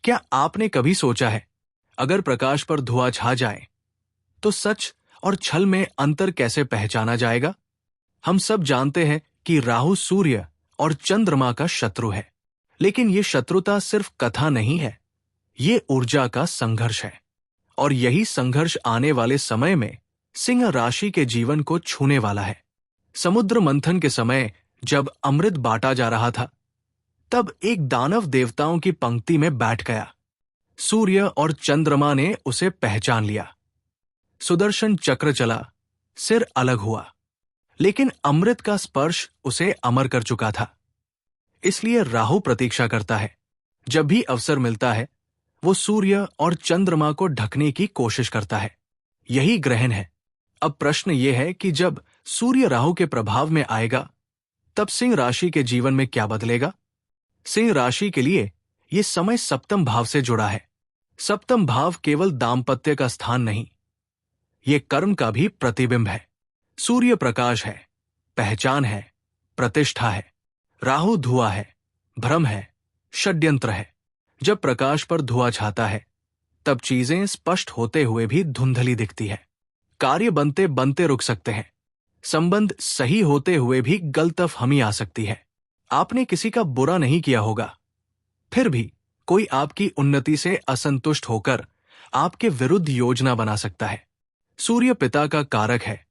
क्या आपने कभी सोचा है, अगर प्रकाश पर धुआं छा जाए तो सच और छल में अंतर कैसे पहचाना जाएगा? हम सब जानते हैं कि राहु सूर्य और चंद्रमा का शत्रु है, लेकिन ये शत्रुता सिर्फ कथा नहीं है, ये ऊर्जा का संघर्ष है। और यही संघर्ष आने वाले समय में सिंह राशि के जीवन को छूने वाला है। समुद्र मंथन के समय जब अमृत बांटा जा रहा था, तब एक दानव देवताओं की पंक्ति में बैठ गया। सूर्य और चंद्रमा ने उसे पहचान लिया। सुदर्शन चक्र चला, सिर अलग हुआ, लेकिन अमृत का स्पर्श उसे अमर कर चुका था। इसलिए राहु प्रतीक्षा करता है। जब भी अवसर मिलता है, वो सूर्य और चंद्रमा को ढकने की कोशिश करता है। यही ग्रहण है। अब प्रश्न यह है कि जब सूर्य राहु के प्रभाव में आएगा, तब सिंह राशि के जीवन में क्या बदलेगा? सिंह राशि के लिए यह समय सप्तम भाव से जुड़ा है। सप्तम भाव केवल दाम्पत्य का स्थान नहीं, ये कर्म का भी प्रतिबिंब है। सूर्य प्रकाश है, पहचान है, प्रतिष्ठा है। राहु धुआं है, भ्रम है, षड्यंत्र है। जब प्रकाश पर धुआं छाता है, तब चीजें स्पष्ट होते हुए भी धुंधली दिखती है। कार्य बनते बनते रुक सकते हैं। संबंध सही होते हुए भी गलतफहमी आ सकती है। आपने किसी का बुरा नहीं किया होगा, फिर भी कोई आपकी उन्नति से असंतुष्ट होकर आपके विरुद्ध योजना बना सकता है। सूर्य पिता का कारक है,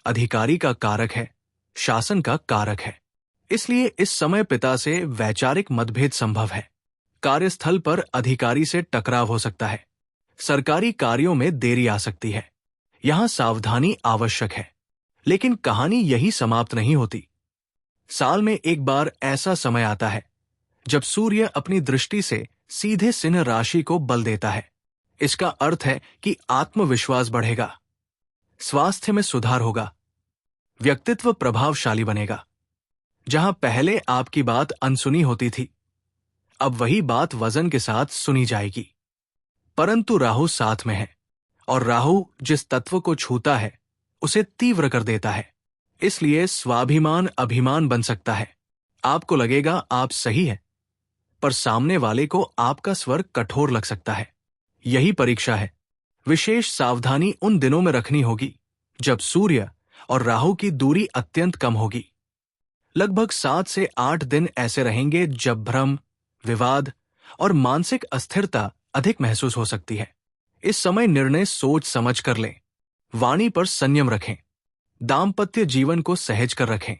अधिकारी का कारक है, शासन का कारक है। इसलिए इस समय पिता से वैचारिक मतभेद संभव है। कार्यस्थल पर अधिकारी से टकराव हो सकता है। सरकारी कार्यों में देरी आ सकती है। यहां सावधानी आवश्यक है। लेकिन कहानी यही समाप्त नहीं होती। साल में एक बार ऐसा समय आता है जब सूर्य अपनी दृष्टि से सीधे सिंह राशि को बल देता है। इसका अर्थ है कि आत्मविश्वास बढ़ेगा, स्वास्थ्य में सुधार होगा, व्यक्तित्व प्रभावशाली बनेगा। जहां पहले आपकी बात अनसुनी होती थी, अब वही बात वजन के साथ सुनी जाएगी। परंतु राहु साथ में है, और राहु जिस तत्व को छूता है उसे तीव्र कर देता है। इसलिए स्वाभिमान अभिमान बन सकता है। आपको लगेगा आप सही है, पर सामने वाले को आपका स्वर कठोर लग सकता है। यही परीक्षा है। विशेष सावधानी उन दिनों में रखनी होगी जब सूर्य और राहु की दूरी अत्यंत कम होगी। लगभग 7 से 8 दिन ऐसे रहेंगे जब भ्रम, विवाद और मानसिक अस्थिरता अधिक महसूस हो सकती है। इस समय निर्णय सोच समझ कर लें। वाणी पर संयम रखें। दाम्पत्य जीवन को सहज कर रखें।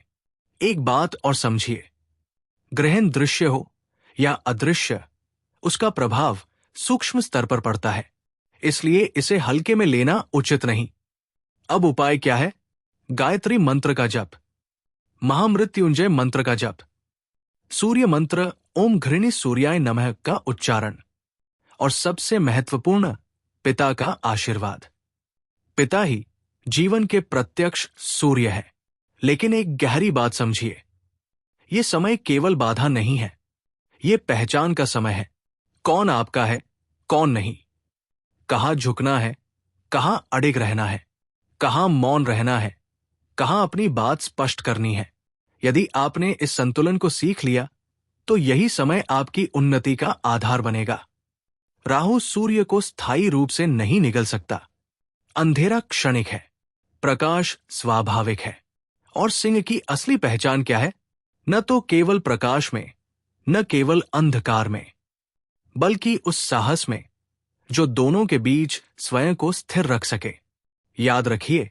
एक बात और समझिए, ग्रहण दृश्य हो या अदृश्य, उसका प्रभाव सूक्ष्म स्तर पर पड़ता है। इसलिए इसे हल्के में लेना उचित नहीं। अब उपाय क्या है? गायत्री मंत्र का जप, महामृत्युंजय मंत्र का जप, सूर्य मंत्र ओम घृणी सूर्याय नमः का उच्चारण, और सबसे महत्वपूर्ण, पिता का आशीर्वाद। पिता ही जीवन के प्रत्यक्ष सूर्य है। लेकिन एक गहरी बात समझिए, ये समय केवल बाधा नहीं है, ये पहचान का समय है। कौन आपका है, कौन नहीं, कहाँ झुकना है, कहाँ अडिग रहना है, कहाँ मौन रहना है, कहाँ अपनी बात स्पष्ट करनी है। यदि आपने इस संतुलन को सीख लिया, तो यही समय आपकी उन्नति का आधार बनेगा। राहु सूर्य को स्थायी रूप से नहीं निगल सकता। अंधेरा क्षणिक है, प्रकाश स्वाभाविक है। और सिंह की असली पहचान क्या है? न तो केवल प्रकाश में, न केवल अंधकार में, बल्कि उस साहस में जो दोनों के बीच स्वयं को स्थिर रख सके। याद रखिए,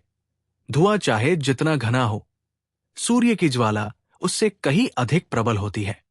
धुआं चाहे जितना घना हो, सूर्य की ज्वाला उससे कहीं अधिक प्रबल होती है।